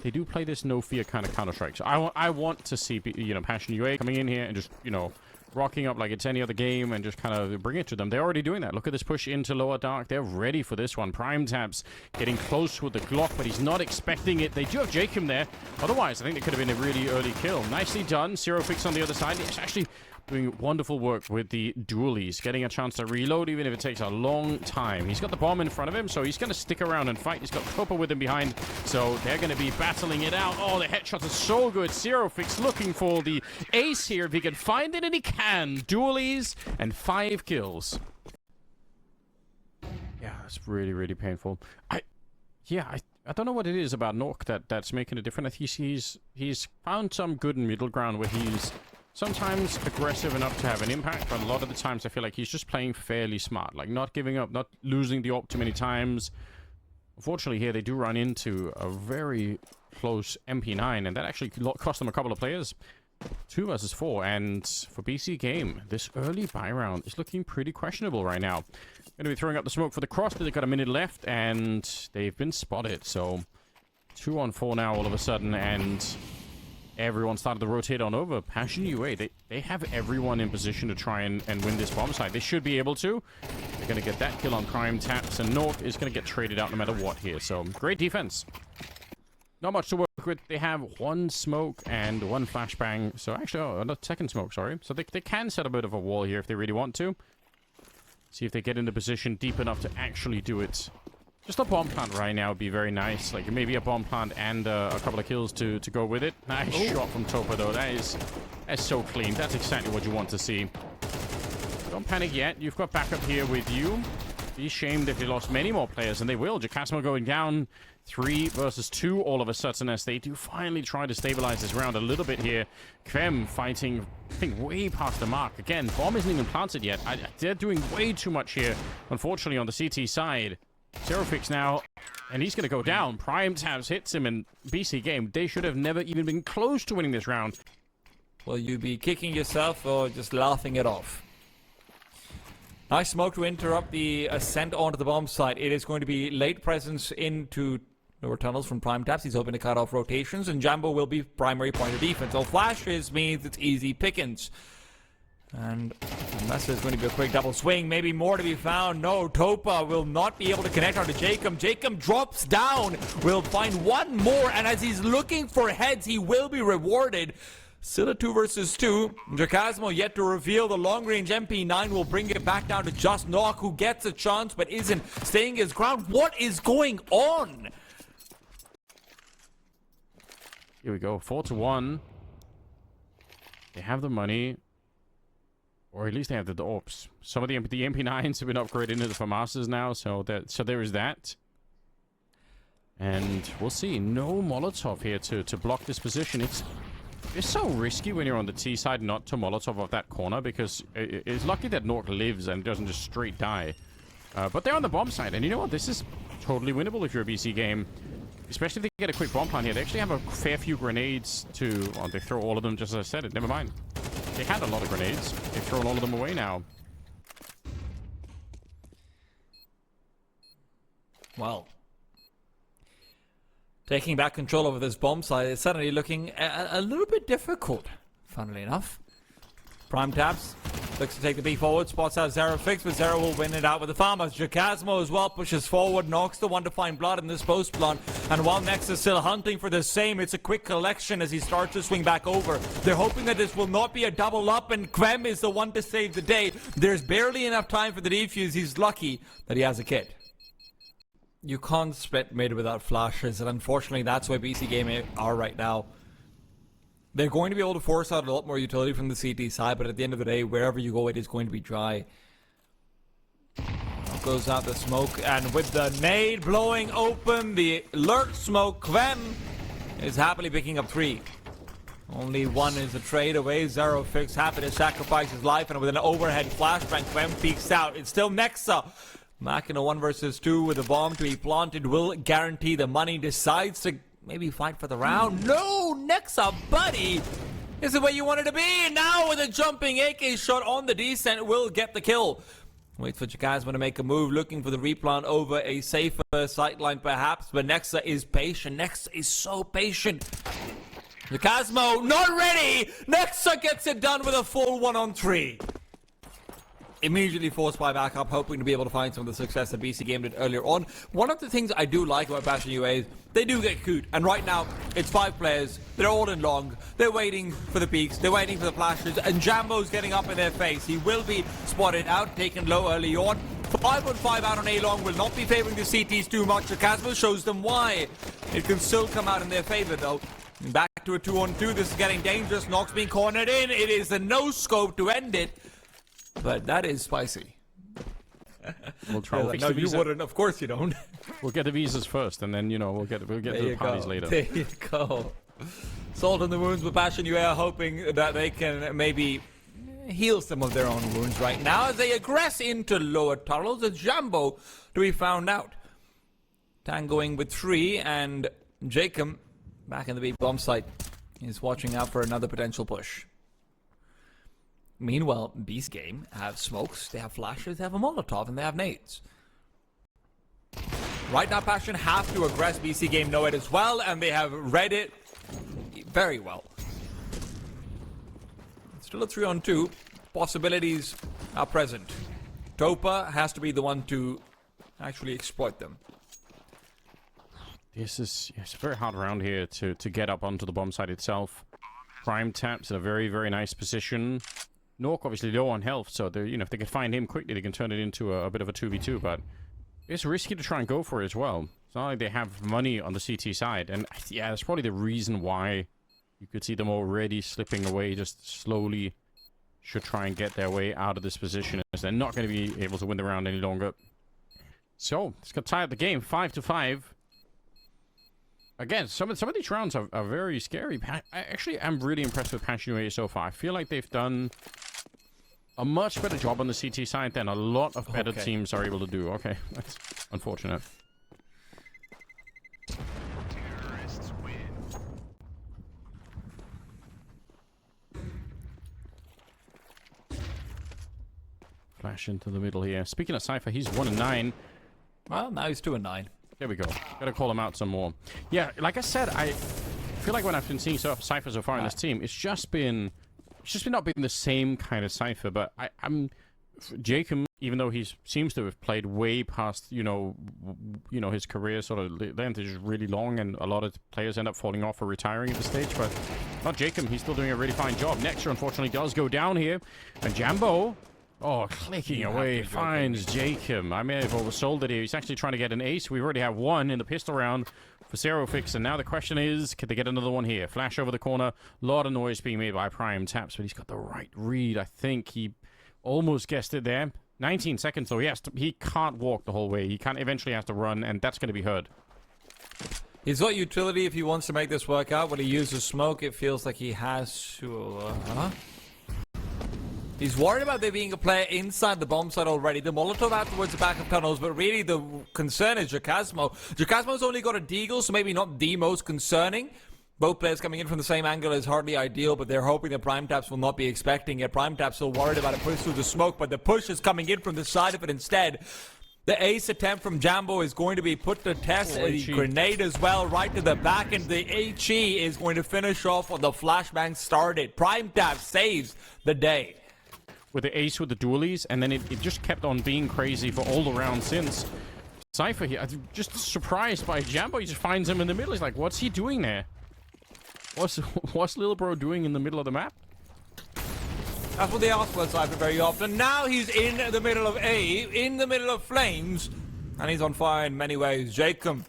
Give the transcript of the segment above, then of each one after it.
they do play this no fear kind of Counter-Strike. So I want to see, you know, Passion UA coming in here and just, you know, rocking up like it's any other game and just kind of bring it to them. They're already doing that. Look at this push into lower dark. They're ready for this one. Prime Tabs getting close with the Glock, but he's not expecting it. They do have Jacob there. Otherwise, I think it could have been a really early kill. Nicely done. Zero Fix on the other side. He's actually doing wonderful work with the dualies, getting a chance to reload even if it takes a long time. He's got the bomb in front of him, so he's going to stick around and fight. He's got Copper with him behind, so they're going to be battling it out. Oh, the headshots are so good. Zero Fix looking for the ace here if he can find it, and he can. Dualies and 5 kills. Yeah, it's really, really painful. I don't know what it is about Nork that's making it different. I think he's found some good middle ground where he's sometimes aggressive enough to have an impact, but a lot of the times I feel like he's just playing fairly smart, like not giving up, not losing the op too many times. Unfortunately, here they do run into a very close MP9, and that actually cost them a couple of players. 2 versus 4, and for BC.Game, this early buy round is looking pretty questionable right now. Going to be throwing up the smoke for the cross, but they've got a minute left, and they've been spotted. So 2 on 4 now all of a sudden, and everyone started to rotate on over. Passion UA, they have everyone in position to try and win this bomb site. They should be able to. They're going to get that kill on Prime Taps, and Nork is going to get traded out no matter what here. So, great defense. Not much to work with. They have 1 smoke and 1 flashbang. So, actually, not second smoke, sorry. So, they can set a bit of a wall here if they really want to. See if they get into position deep enough to actually do it. Just a bomb plant right now would be very nice. Like, maybe a bomb plant and a couple of kills to go with it. Nice shot from Topa, though. That's so clean. That's exactly what you want to see. Don't panic yet. You've got backup here with you. Be shamed if they lost many more players, and they will. Jacasmo going down 3 versus 2 all of a sudden as they do finally try to stabilize this round a little bit here. Kvem fighting, I think, way past the mark. Again, bomb isn't even planted yet. They're doing way too much here, unfortunately, on the CT side. Zero Fix now, and he's going to go down. Prime Tabs hits him, and BC.Game, they should have never even been close to winning this round. Will you be kicking yourself or just laughing it off? Nice smoke to interrupt the ascent onto the bomb site. It is going to be late presence into lower tunnels from Prime Taps. He's hoping to cut off rotations, and Jambo will be primary point of defense. So flashes means it's easy pickings. And unless there's going to be a quick double swing, maybe more to be found. No, Topa will not be able to connect onto Jacob. Jacob drops down, will find 1 more, and as he's looking for heads, he will be rewarded. Still a 2 versus 2. Jacasmo yet to reveal. The long-range MP9 will bring it back down to just Nock, who gets a chance but isn't staying his ground. What is going on? Here we go. 4-1. They have the money. Or at least they have the orbs. Some of the MP9s have been upgraded into the FAMASas now, so there is that. And we'll see. No Molotov here to block this position. It's so risky when you're on the T side not to Molotov off that corner, because it's lucky that Nork lives and doesn't just straight die. But they're on the bomb side, and you know what? This is totally winnable if you're a BC.Game. Especially if they get a quick bomb plant here. They actually have a fair few grenades to... Well, they throw all of them, just as I said it. Never mind. They had a lot of grenades. They've thrown all of them away now. Well, taking back control over this bomb site is suddenly looking a little bit difficult, funnily enough. Prime Taps looks to take the B forward, spots out Zero Fix, but Zero will win it out with the farmers. Jacasmo as well pushes forward, knocks the one to find blood in this post plant, and while Nex is still hunting for the same, it's a quick collection as he starts to swing back over. They're hoping that this will not be a double up, and Kvem is the one to save the day. There's barely enough time for the defuse. He's lucky that he has a kit. You can't split mid without flashes, and unfortunately that's why BC.Game are right now. They're going to be able to force out a lot more utility from the CT side, but at the end of the day, wherever you go, it is going to be dry. Goes out the smoke, and with the nade blowing open, the lurk smoke, Kvem is happily picking up 3. Only 1 is a trade away. Zero Fix happy to sacrifice his life, and with an overhead flashbang, Kvem peeks out. It's still Nexa. Mac in a 1 versus 2 with a bomb to be planted will guarantee the money. Decides to maybe fight for the round. No, Nexa, buddy. This is where you wanted to be. Now with a jumping AK shot on the descent will get the kill. Wait for Chakazma to make a move, looking for the replant over a safer sightline perhaps, but Nexa is patient. Nexa is so patient. Chakazma not ready! Nexa gets it done with a full 1-on-3. Immediately forced by backup, hoping to be able to find some of the success that BC.Game did earlier on. One of the things I do like about Passion UA is they do get cute, and right now it's 5 players. They're all in long. They're waiting for the peaks. They're waiting for the flashes, and Jambo's getting up in their face. He will be spotted out, taken low early on. 5-on-5 out on A long will not be favoring the CTs too much. Chakazma shows them why. It can still come out in their favor though. Back to a 2-on-2. This is getting dangerous. Nox being cornered in. It is a no scope to end it. But that is spicy. We'll try and fix no, the you visa. wouldn't. Of course you don't. We'll get the visas first, and then, you know, we'll get to the parties later. There you go. Salt in the wounds with Passion UA are hoping that they can maybe heal some of their own wounds right now as they aggress into lower tunnels. It's Jambo to be found out. Tangoing with 3, and Jacob back in the B bomb site is watching out for another potential push. Meanwhile, BC.Game have smokes, they have flashes, they have a Molotov, and they have nades. Right now, Passion have to aggress. BC.Game know it as well, and they have read it very well. Still a 3-on-2. Possibilities are present. Topa has to be the one to actually exploit them. It's a very hard round here to get up onto the bomb site itself. Prime taps in a very, very nice position. Nork obviously low on health, so you know, if they can find him quickly, they can turn it into a bit of a 2v2, but it's risky to try and go for it as well. It's not like they have money on the CT side, and yeah, that's probably the reason why you could see them already slipping away, just slowly should try and get their way out of this position, as they're not going to be able to win the round any longer. So, it's got tied the game, 5-5. Again, some of these rounds are very scary. I'm really impressed with Passion UA so far. I feel like they've done a much better job on the CT side than a lot of better teams are able to do. Okay, that's unfortunate. Flash into the middle here. Speaking of Cypher, he's 1-9. Well, now he's 2-9. There we go. Gotta call him out some more. Yeah, like I said, I feel like when I've been seeing Cypher so far in this team, it's just not been the same kind of Cypher. But I'm Jacob, even though he seems to have played way past, you know, his career sort of length is really long, and a lot of players end up falling off or retiring at this stage. But not Jacob. He's still doing a really fine job. Nexter, unfortunately, does go down here, and Jambo. Oh, clicking away, finds Jacob. I may have oversold it here. He's actually trying to get an ace. We already have 1 in the pistol round for Zerofix, and now the question is, could they get another one here? Flash over the corner. A lot of noise being made by Prime Taps, but he's got the right read. I think he almost guessed it there. 19 seconds, though. Yes, he can't walk the whole way. He can't eventually have to run, and that's going to be heard. He's got utility if he wants to make this work out. When he uses smoke, it feels like he has to... He's worried about there being a player inside the bomb site already. The Molotov out towards the back of tunnels, but really the concern is Chakazma. Chakazma's only got a deagle, so maybe not the most concerning. Both players coming in from the same angle is hardly ideal, but they're hoping that Prime Taps will not be expecting it. Prime Taps still worried about a push through the smoke, but the push is coming in from the side of it instead. The ace attempt from Jambo is going to be put to test. The grenade as well, right to the back, and the HE is going to finish off what the flashbang started. Prime Taps saves the day. With the ace with the dualies, and then it just kept on being crazy for all the rounds since. Cypher here, I'm just surprised by Jambo. He just finds him in the middle. He's like, what's he doing there? What's little bro doing in the middle of the map? That's what they ask for Cypher very often. Now he's in the middle of A, in the middle of flames, and he's on fire in many ways. Jacob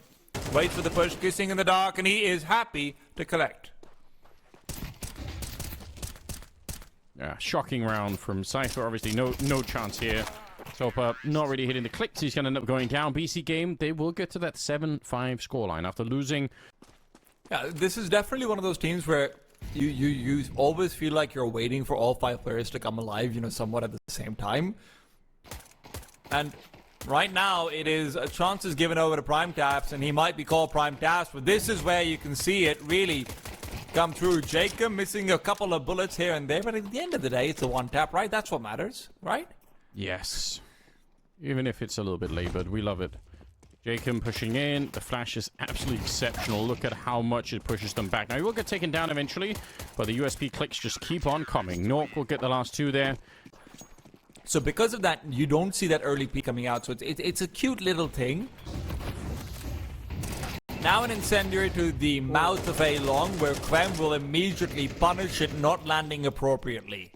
waits for the push, kissing in the dark, and he is happy to collect. Yeah, shocking round from Cypher. Obviously, no chance here. Topa not really hitting the clicks. He's going to end up going down. BC.Game, they will get to that 7-5 scoreline after losing. Yeah, this is definitely one of those teams where you always feel like you're waiting for all 5 players to come alive, you know, somewhat at the same time. And right now, it is a chance is given over to Prime Taps, and he might be called Prime Taps, but this is where you can see it really come through. Jacob missing a couple of bullets here and there, but at the end of the day, it's a 1-tap, right? That's what matters, right? Yes. Even if it's a little bit labored, we love it. Jacob pushing in. The flash is absolutely exceptional. Look at how much it pushes them back. Now, he will get taken down eventually, but the USP clicks just keep on coming. Nork will get the last two there. So because of that, you don't see that early peek coming out. So it's a cute little thing. Now an incendiary to the mouth of A long, where Quem will immediately punish it not landing appropriately.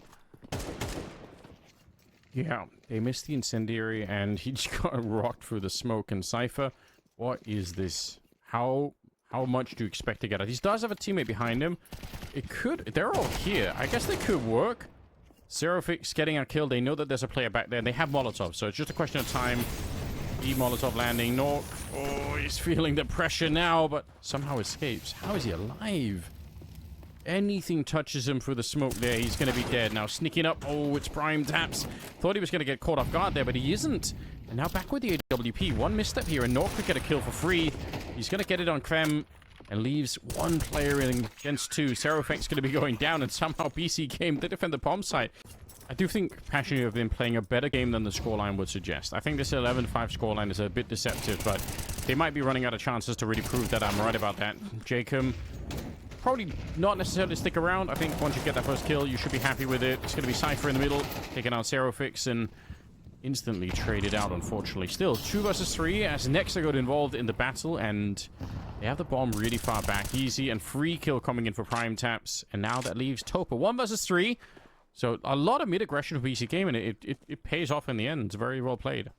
Yeah, they missed the incendiary, and he just got rocked through the smoke. And Cypher, what is this? How much do you expect to get out? He does have a teammate behind him. It could... They're all here. I guess they could work. Serofix getting a kill. They know that there's a player back there. They have Molotov, so it's just a question of time. E Molotov landing. Nork. Oh, he's feeling the pressure now, but somehow escapes. How is he alive? Anything touches him through the smoke there, he's going to be dead. Now sneaking up. Oh, it's Prime Taps. Thought he was going to get caught off guard there, but he isn't. And now back with the AWP. One misstep here, and Nork could get a kill for free. He's going to get it on Quem and leaves one player in against two. Serofek's going to be going down, and somehow BC.Game, they defend the bomb site. I do think Passion have been playing a better game than the scoreline would suggest. I think this 11-5 scoreline is a bit deceptive, but they might be running out of chances to really prove that I'm right about that. Jacob... probably not necessarily stick around. I think once you get that first kill, you should be happy with it. It's going to be Cypher in the middle, taking out Serofix, and instantly traded out, unfortunately. Still, 2 versus 3, as Nexa got involved in the battle, and they have the bomb really far back. Easy and free kill coming in for Prime Taps, and now that leaves Topa. 1 versus 3, so a lot of mid-aggression of BC.Game, and it pays off in the end. It's very well played.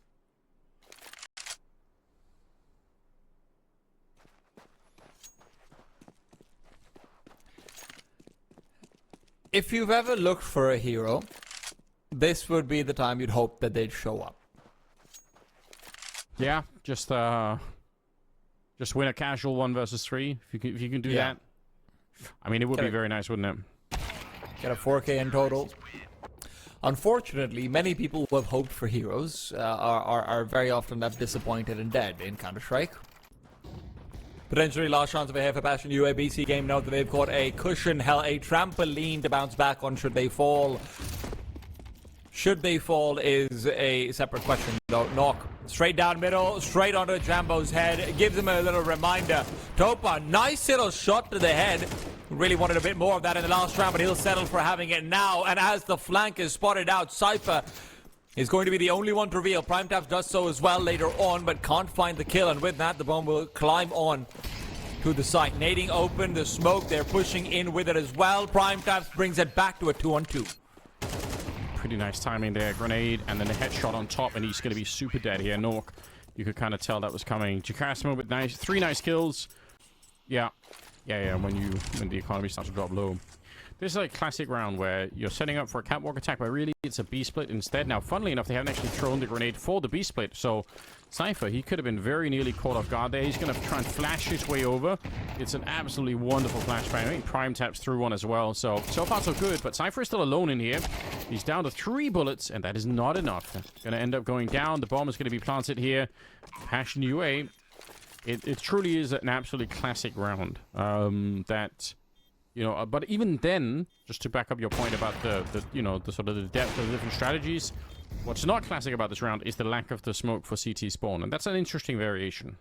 If you've ever looked for a hero, this would be the time you'd hope that they'd show up. Yeah, just win a casual 1 versus 3. If you can do that, I mean, it would be very nice, wouldn't it? Get a 4K in total. Unfortunately, many people who have hoped for heroes are very often left disappointed and dead in Counter-Strike. Potentially last chance of a hair for Passion UA. BC.Game know that they've got a cushion, hell, a trampoline to bounce back on should they fall. Should they fall is a separate question, though. Knock straight down middle, straight onto Jambo's head. Gives him a little reminder. Topa, nice little shot to the head. Really wanted a bit more of that in the last round, but he'll settle for having it now. And as the flank is spotted out, Cypher is going to be the only one to reveal. Prime Taps does so as well later on, but can't find the kill. And with that, the bomb will climb on to the site. Nading open, the smoke, they're pushing in with it as well. Prime Taps brings it back to a 2-on-2. Pretty nice timing there. Grenade, and then a headshot on top, and he's going to be super dead here. Nork, you could kind of tell that was coming. Jakasmo with 3 nice kills. Yeah, when the economy starts to drop low. This is a classic round where you're setting up for a catwalk attack, but really it's a B-split instead. Now, funnily enough, they haven't actually thrown the grenade for the B-split, so Cypher, he could have been very nearly caught off guard there. He's going to try and flash his way over. It's an absolutely wonderful flashbang. I think Prime Taps through one as well, so far so good, but Cypher is still alone in here. He's down to 3 bullets, and that is not enough. Going to end up going down. The bomb is going to be planted here. Passion UA. It truly is an absolutely classic round. You know, but even then, just to back up your point about the sort of the depth of the different strategies, what's not classic about this round is the lack of the smoke for CT spawn, and that's an interesting variation.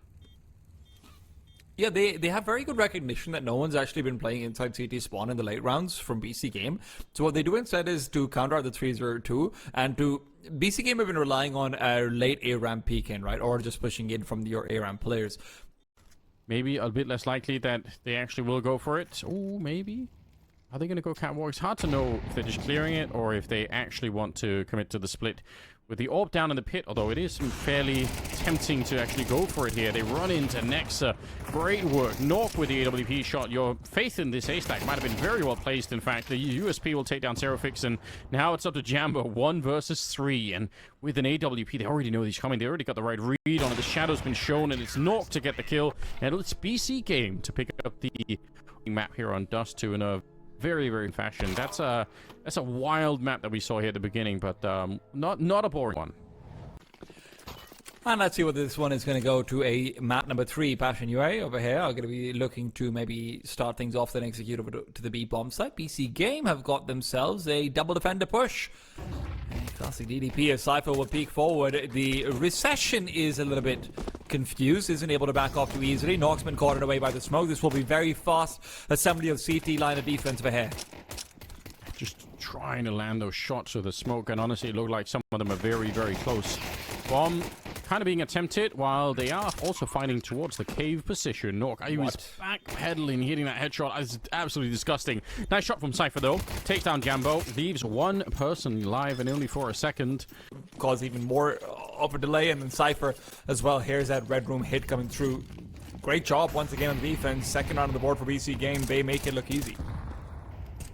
Yeah, they have very good recognition that no one's actually been playing inside CT spawn in the late rounds from BC.Game. So what they do instead is to counter out the 3-0-2, and to BC.Game have been relying on a late A-ramp peek in, right? Or just pushing in from your A-ramp players. Maybe a bit less likely that they actually will go for it. Oh, maybe. Are they going to go catwalk? It's hard to know if they're just clearing it or if they actually want to commit to the split. With the AWP down in the pit, although it is fairly tempting to actually go for it here. They run into Nexa. Great work. Nork with the AWP shot. Your faith in this A-stack might have been very well placed, in fact. The USP will take down Serofix, and now it's up to Jambo. 1 versus 3, and with an AWP, they already know he's coming. They already got the right read on it. The shadow's been shown, and it's Nork to get the kill. And it's BC.Game to pick up the map here on Dust 2 in a very, very fashion. That's a wild map that we saw here at the beginning, but not a boring one. And let's see what this one is going to go to. A map number 3, Passion UA over here are going to be looking to maybe start things off, then execute over to the B bomb site. BC.Game have got themselves a double defender push. Classic DDP as Cypher will peek forward. The Recession is a little bit confused, isn't able to back off too easily. Norksman caught away by the smoke. This will be very fast assembly of CT line of defense for here. Just trying to land those shots with the smoke, and honestly, it looked like some of them are very, very close. Bomb kind of being attempted while they are also fighting towards the cave position. Nork, he was backpedaling, hitting that headshot. It's absolutely disgusting. Nice shot from Cypher, though. Takes down Jambo. Leaves one person alive, and only for a second. Cause even more of a delay, and then Cypher as well. Here's that red room hit coming through. Great job once again on defense. Second round on the board for BC.Game. They make it look easy.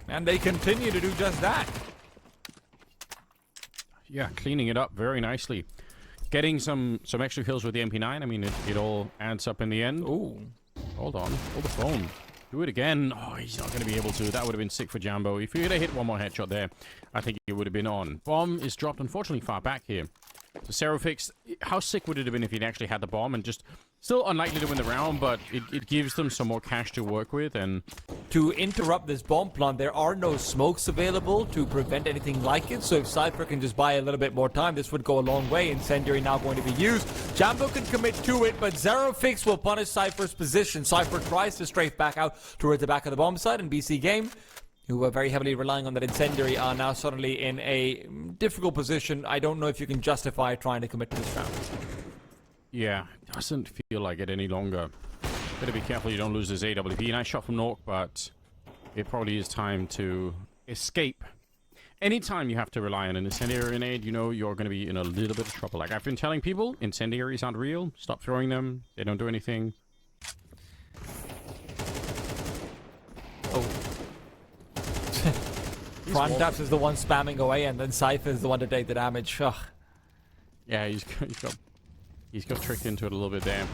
And they continue to do just that. Yeah, cleaning it up very nicely. Getting some extra kills with the MP9. I mean, it all adds up in the end. Ooh. Hold on. Hold the phone. Do it again. Oh, he's not going to be able to. That would have been sick for Jambo. If he had hit one more headshot there, I think he would have been on. Bomb is dropped, unfortunately, far back here. So Serofix, how sick would it have been if he'd actually had the bomb, and just still unlikely to win the round, but it gives them some more cash to work with. And to interrupt this bomb plant, there are no smokes available to prevent anything like it. So if Cypher can just buy a little bit more time, this would go a long way. Incendiary now going to be used. Jambo can commit to it, but Zerofix will punish Cypher's position. Cypher tries to strafe back out towards the back of the bomb site, and BC.Game, who are very heavily relying on that incendiary, are now suddenly in a difficult position. I don't know if you can justify trying to commit to this round. Yeah, doesn't feel like it any longer. Better be careful you don't lose this AWP. Nice shot from Nork, but it probably is time to escape. Anytime you have to rely on an incendiary grenade, you know you're going to be in a little bit of trouble. Like I've been telling people, incendiaries aren't real. Stop throwing them. They don't do anything. Oh. Prime Taps is the one spamming away, and then Cypher is the one to take the damage. Ugh. Yeah, he's got tricked into it a little bit there.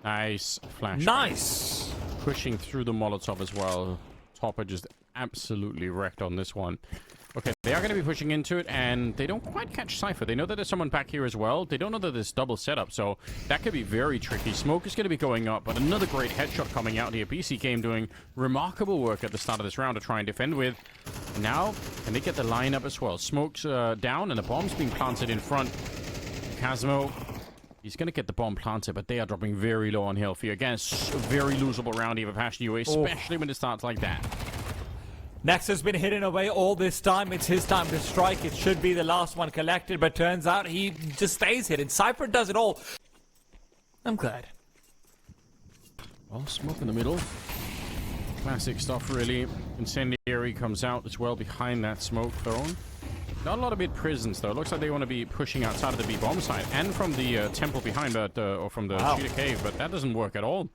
Nice flash. Nice! Pushing through the Molotov as well. Topper just absolutely wrecked on this one. Okay, they are going to be pushing into it, and they don't quite catch Cypher. They know that there's someone back here as well. They don't know that there's double setup, so that could be very tricky. Smoke is going to be going up, but another great headshot coming out here. BC.Game doing remarkable work at the start of this round to try and defend with. And now, can they get the lineup as well? Smoke's down, and the bomb's being planted in front. Casmo, he's going to get the bomb planted, but they are dropping very low on health here. Again, it's a very losable round here for Passion UA, especially when it starts like that. Next has been hidden away all this time. It's his time to strike. It should be the last one collected, but turns out he just stays hidden. Cypher does it all. I'm glad. Well, smoke in the middle. Classic stuff, really. Incendiary comes out as well behind that smoke thrown. Not a lot of mid prisons, though. It looks like they want to be pushing outside of the B bomb site and from the temple behind that, or from the cheetah cave, but that doesn't work at all.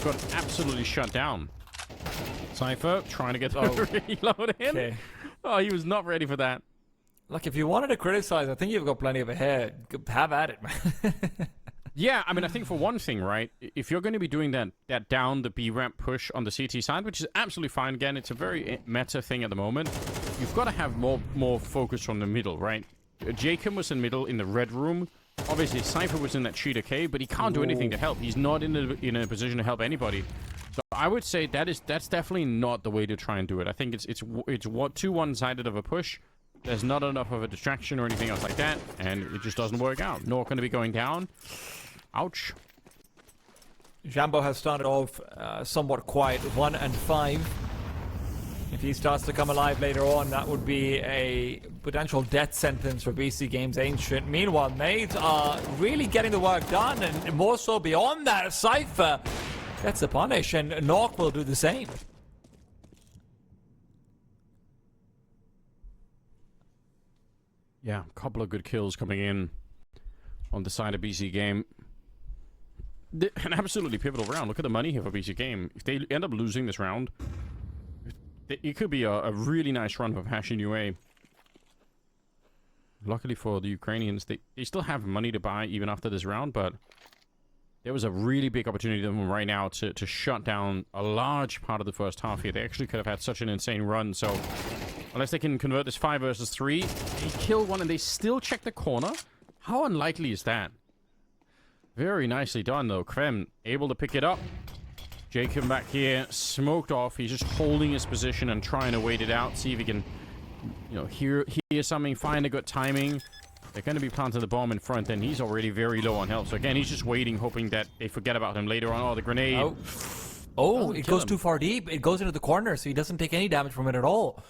Got absolutely shut down. Cypher trying to get the reload in. Okay. Oh, he was not ready for that. Look, if you wanted to criticize, I think you've got plenty of a hair. Have at it, man. Yeah, I mean, I think for one thing, right, if you're going to be doing that down the B ramp push on the CT side, which is absolutely fine. Again, it's a very meta thing at the moment. You've got to have more focus from the middle, right? Jacob was in middle in the red room. Obviously, Cypher was in that cheetah cave, but he can't do anything to help. He's not in a position to help anybody. So I would say that's definitely not the way to try and do it. I think it's too one-sided of a push. There's not enough of a distraction or anything else like that, and it just doesn't work out. Nor going to be going down. Ouch. Jambo has started off somewhat quiet, 1 and 5. If he starts to come alive later on, that would be a potential death sentence for BC.Game's Ancient. Meanwhile, Nades are really getting the work done, and more so beyond that, Cypher gets the punish, and Nork will do the same. Yeah, a couple of good kills coming in on the side of BC.Game. An absolutely pivotal round. Look at the money here for BC.Game. If they end up losing this round, it could be a really nice run for Passion UA. Luckily for the Ukrainians, they still have money to buy even after this round, but there was a really big opportunity for them right now to shut down a large part of the first half here. They actually could have had such an insane run, so unless they can convert this 5 versus 3, they kill one and they still check the corner? How unlikely is that? Very nicely done, though. Krem able to pick it up. Jacob back here, smoked off. He's just holding his position and trying to wait it out, see if he can hear something, find a good timing. They're going to be planting the bomb in front, and he's already very low on health. So again, he's just waiting, hoping that they forget about him later on. Oh, the grenade. Oh, it goes too far deep. It goes into the corner, so he doesn't take any damage from it at all.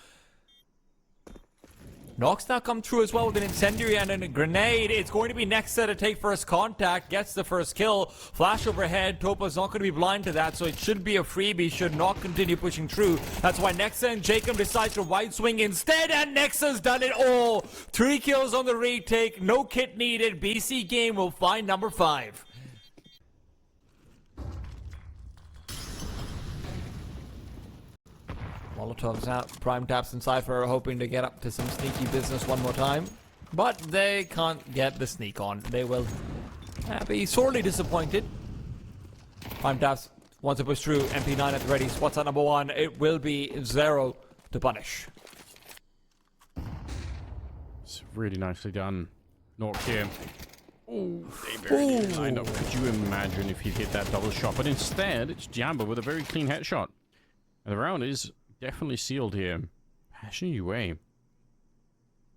Nox now come through as well with an incendiary and a grenade. It's going to be Nexa to take first contact, gets the first kill. Flash overhead. Topa's not going to be blind to that, so it should be a freebie, should not continue pushing through. That's why Nexa and Jacob decide to wide swing instead, and Nexa's done it all. 3 kills on the retake, no kit needed. BC.Game will find number 5. Molotov's out. Prime Taps and Cypher are hoping to get up to some sneaky business one more time. But they can't get the sneak on. They will be sorely disappointed. Prime Taps wants to push through. MP9 at the ready. Spots at number 1. It will be 0 to punish. It's really nicely done. Nork here. Oh, they barely lined up. Could you imagine if he hit that double shot? But instead, it's Jamba with a very clean headshot. And the round is definitely sealed here. Passion UA.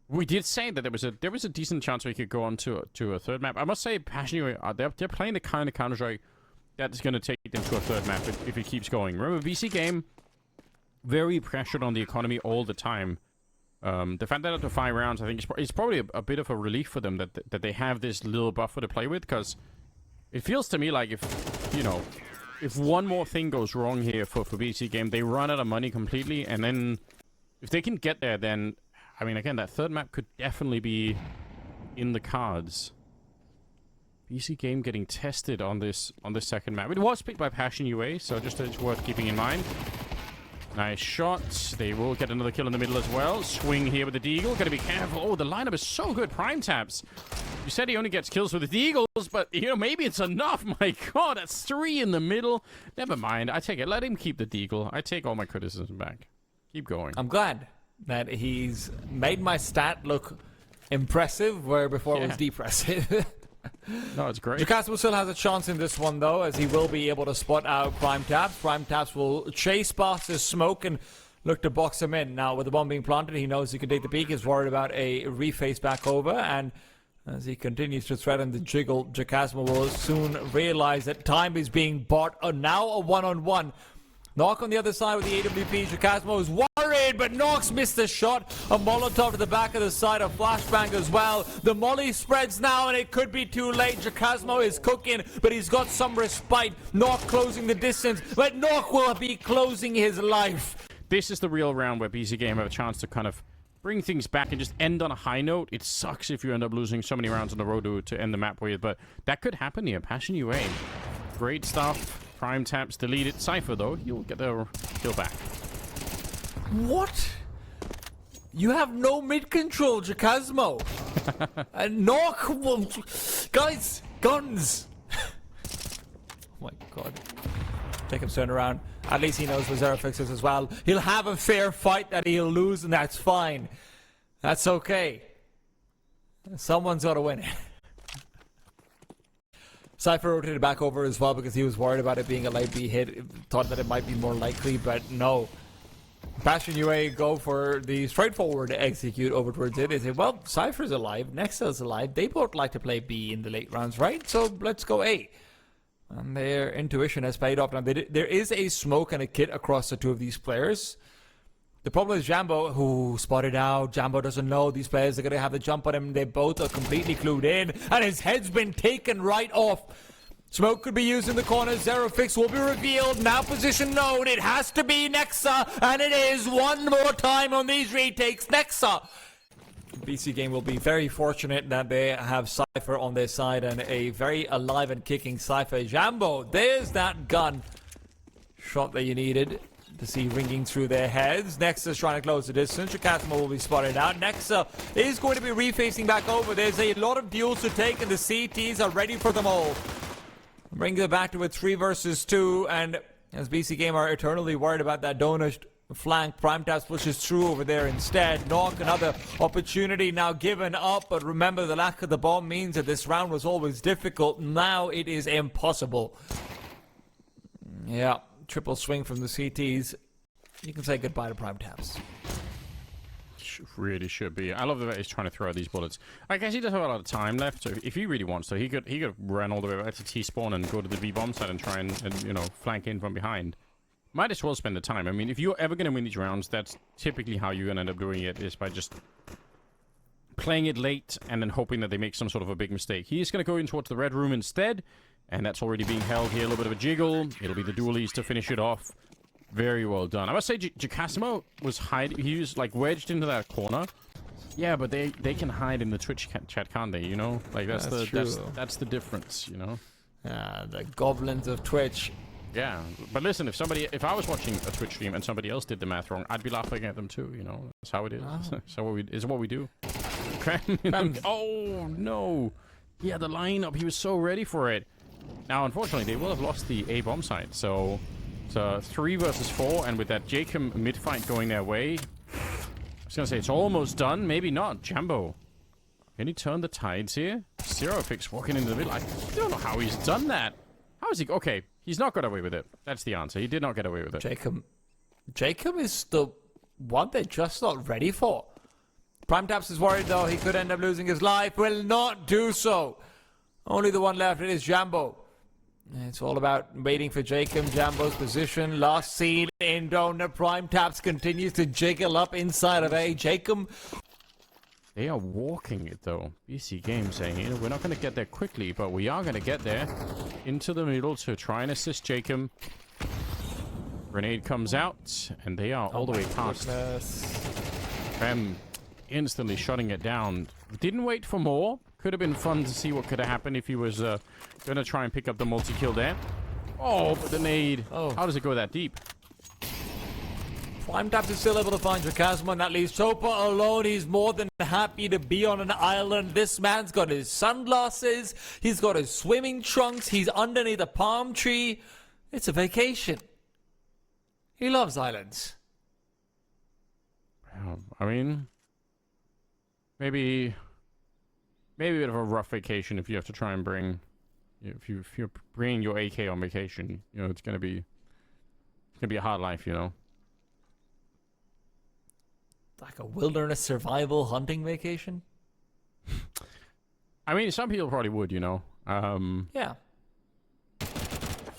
We did say that there was a decent chance we could go on to a third map. I must say, Passion UA, they're playing the kind of Counter-Strike that's going to take them to a third map if it keeps going. Remember, BC.Game, very pressured on the economy all the time. The fact that after 5 rounds, I think it's probably a bit of a relief for them that they have this little buffer to play with, because it feels to me like if one more thing goes wrong here for BC.Game, they run out of money completely, and then if they can get there, then, I mean, again, that third map could definitely be in the cards. BC.Game getting tested on this second map. It was picked by Passion UA, so just it's worth keeping in mind. Nice shot. They will get another kill in the middle as well. Swing here with the Deagle. Gotta be careful. Oh, the lineup is so good. Prime Taps. You said he only gets kills with the Deagles, but, maybe it's enough. My God, that's 3 in the middle. Never mind. I take it. Let him keep the Deagle. I take all my criticism back. Keep going. I'm glad that he's made my stat look impressive, where before it was depressive. No, it's great. Jacasmo still has a chance in this one, though, as he will be able to spot out Prime Taps. Prime Taps will chase past his smoke and look to box him in. Now, with the bomb being planted, he knows he can take the peek. He's worried about a reface back over, and as he continues to threaten the jiggle, Jacasmo will soon realize that time is being bought. Now a one-on-one. Nock on the other side with the AWP. Jacasmo is worried, but Nox missed the shot. A Molotov to the back of the side, a flashbang as well. The molly spreads now, and it could be too late. Jacasmo is cooking, but he's got some respite. Nock closing the distance, but Nock will be closing his life. This is the real round where BC.Game have a chance to kind of bring things back and just end on a high note. It sucks if you end up losing so many rounds on the road to end the map with, but that could happen here. Passion UA. Great stuff. Prime Taps deleted. Cypher, though, he'll get the kill back. What? You have no mid-control, Jacasmo. And Nock. Guys, guns. Oh my God. Jacob's turned around. At least he knows where Zero fixes as well. He'll have a fair fight that he'll lose, and that's fine. That's okay. Someone's got to win it. Cypher rotated back over as well because he was worried about it being a light B hit. Thought that it might be more likely, but no. Passion UA go for the straightforward execute over towards it. They say, well, Cypher's alive, Nexa's alive. They both like to play B in the late rounds, right? So let's go A. And their intuition has paid off. Now, there is a smoke and a kit across the two of these players. The problem is Jambo, who spotted out. Jambo doesn't know these players are going to have the jump on him. They both are completely clued in. And his head's been taken right off. Smoke could be used in the corner. Zero fix will be revealed. Now position known. It has to be Nexa. And it is one more time on these retakes. Nexa. BC.Game will be very fortunate that they have Cypher on their side and a very alive and kicking Cypher. Jambo, there's that gun shot that you needed to see ringing through their heads. Nexa's trying to close the distance. Jacasmo will be spotted out. Nexa is going to be refacing back over. There's a lot of duels to take, and the CTs are ready for them all. Brings it back to a 3 versus 2, and as BC.Game are eternally worried about that donut flank, Prime Taps pushes through over there instead. Knock, another opportunity now given up, but remember, the lack of the bomb means that this round was always difficult. Now it is impossible. Yeah, triple swing from the CTs. You can say goodbye to Prime Taps. really should be. I love the way he's trying to throw out these bullets. I guess he doesn't have a lot of time left, so if he really wants to, he could run all the way back to T-spawn and go to the B-bomb side and try and you know, flank in from behind. Might as well spend the time. I mean, if you're ever going to win these rounds, that's typically how you're going to end up doing it, is by just playing it late and then hoping that they make some sort of a big mistake. He's going to go in towards the red room instead, and that's already being held here. A little bit of a jiggle. It'll be the dualies to finish it off. Very well done. I must say, Jacasimo was hiding. He was, like, wedged into that corner. Yeah, but they can hide in the Twitch chat, can't they? You know? Like, that's the difference, you know? The goblins of Twitch. Yeah, but listen, if I was watching a Twitch stream and somebody else did the math wrong, I'd be laughing at them too, you know? That's how it is. So it's what we do. Oh, no. Yeah, the lineup, he was so ready for it. Now, unfortunately, they will have lost the A bomb site, so it's 3 versus 4, and with that Jacob mid-fight going their way, I was going to say, it's almost done. Maybe not. Jambo. Can he turn the tides here? Zero Fix walking into the middle. I don't know how he's done that. How is he? Okay, he's not got away with it. That's the answer. He did not get away with it. Jacob is the one they're just not ready for. Prime Taps is worried, though. He could end up losing his life. Will not do so. Only the one left. It is Jambo. It's all about waiting for Jacob. Jambo's position. Last seen in Donor. Prime Taps continues to jiggle up inside of A. Jacob. They are walking it, though. BC.Game saying, you know, we're not going to get there quickly, but we are going to get there into the middle to try and assist Jacob. Grenade comes out, and they are all the way past. Prem instantly shutting it down. Didn't wait for more. Could have been fun to see what could have happened if he was going to try and pick up the multi-kill there. Oh, but the nade. Oh. How does it go that deep? Prime Taps is still able to find Jacasmo, and that leaves Topa alone. He's more than happy to be on an island. This man's got his sunglasses. He's got his swimming trunks. He's underneath a palm tree. It's a vacation. He loves islands. I mean, maybe a bit of a rough vacation if you have to try and bring, if you're bringing your AK on vacation. You know, it's gonna be a hard life, you know. Like a wilderness survival hunting vacation? I mean, some people probably would, you know. Yeah.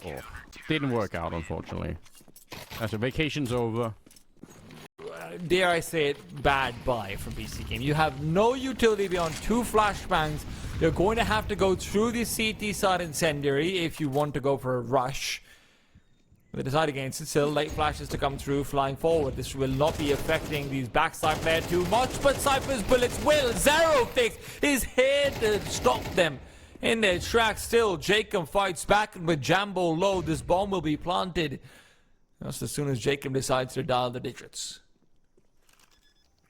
Oh, didn't work out, unfortunately. That's a vacation's over. Dare I say it, bad buy from BC.Game. You have no utility beyond 2 flashbangs. You're going to have to go through the CT side incendiary if you want to go for a rush. They decide against it. Still, late flashes to come through, flying forward. This will not be affecting these backside player too much, but Cypher's bullets will. Zero Fix is here to stop them in their tracks. Still, Jacob fights back, and with Jambo low, this bomb will be planted just as soon as Jacob decides to dial the digits.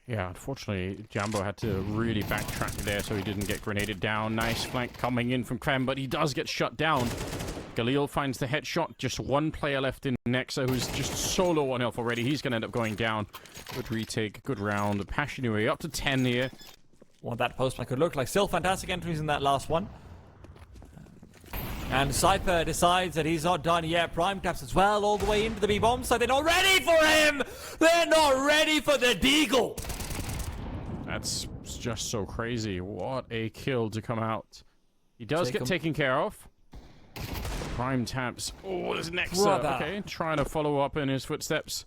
Yeah, unfortunately, Jambo had to really backtrack there so he didn't get grenaded down. Nice flank coming in from Krem, but he does get shut down. Galil finds the headshot. Just one player left in Nexa, who's just so low on health already. He's going to end up going down. Good retake, good round. Passionate up to 10 here. What that postman could look like. Still fantastic entries in that last one. And Cypher decides that he's not done yet. Prime Taps as well, all the way into the B-bomb side. They're not ready for him! They're not ready for the Deagle! That's just so crazy. What a kill to come out. He does get taken care of. Prime Taps. Oh, there's Nexa. Okay, trying to follow up in his footsteps.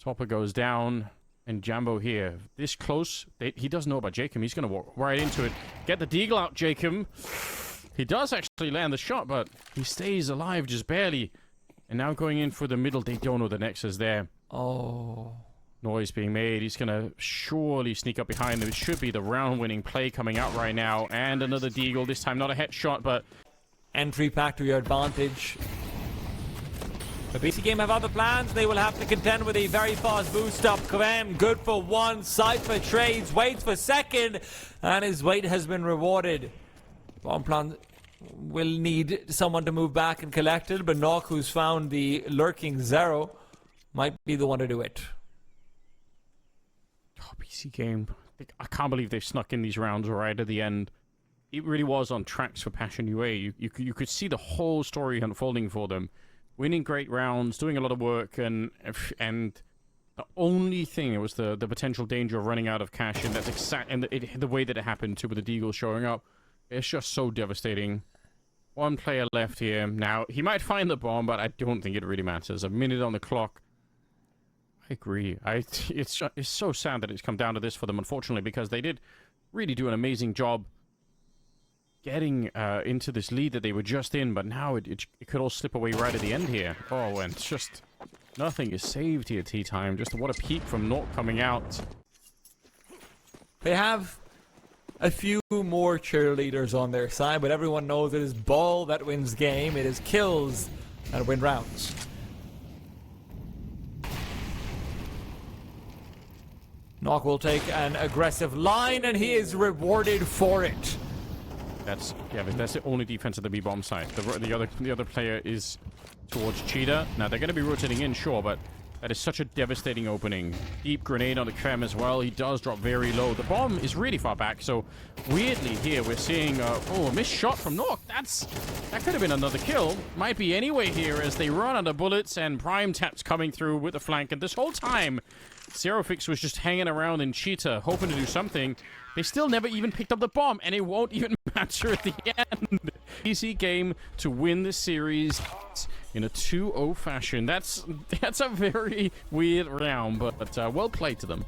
Topper goes down. And Jambo here. This close. He doesn't know about Jacob. He's going to walk right into it. Get the Deagle out, Jacob. He does actually land the shot, but he stays alive just barely. And now going in for the middle. They don't know the Nexa's there. Oh. Noise being made. He's going to surely sneak up behind them. It should be the round-winning play coming out right now. And another Deagle. This time not a headshot, but... Entry pack to your advantage. The BC.Game have other plans. They will have to contend with a very fast boost up. Krem, good for one. Cypher trades, waits for second. And his wait has been rewarded. Bomb plan will need someone to move back and collect it. But Nock, who's found the lurking Zero, might be the one to do it. Oh, BC.Game. I can't believe they've snuck in these rounds right at the end. It really was on tracks for Passion UA. You could see the whole story unfolding for them. Winning great rounds, doing a lot of work, and The only thing, it was the potential danger of running out of cash, and that's and the way that it happened too, with the deagle showing up. It's just so devastating. One player left here. Now, he might find the bomb, but I don't think it really matters. A minute on the clock. I agree. It's so sad that it's come down to this for them, unfortunately, because they did really do an amazing job getting into this lead that they were just in, but now it could all slip away right at the end here. Oh, and it's just nothing is saved here, Tea Time. Just what a peek from Nork coming out. They have a few more cheerleaders on their side, but everyone knows it is ball that wins game. It is kills that win rounds. Nock will take an aggressive line, and he is rewarded for it. That's the only defense at the B bomb side. The other player is towards Cheetah. Now they're going to be rotating in, sure, but that is such a devastating opening. Deep grenade on the Krem as well. He does drop very low. The bomb is really far back, so weirdly here we're seeing a missed shot from Nork. That could have been another kill. Might be anyway here as they run out of bullets, and Prime Tap's coming through with the flank. And this whole time, Zerofix was just hanging around in Cheetah, hoping to do something. They still never even picked up the bomb, and it won't even matter at the end. BC.Game to win this series in a 2-0 fashion. That's a very weird round, but well played to them.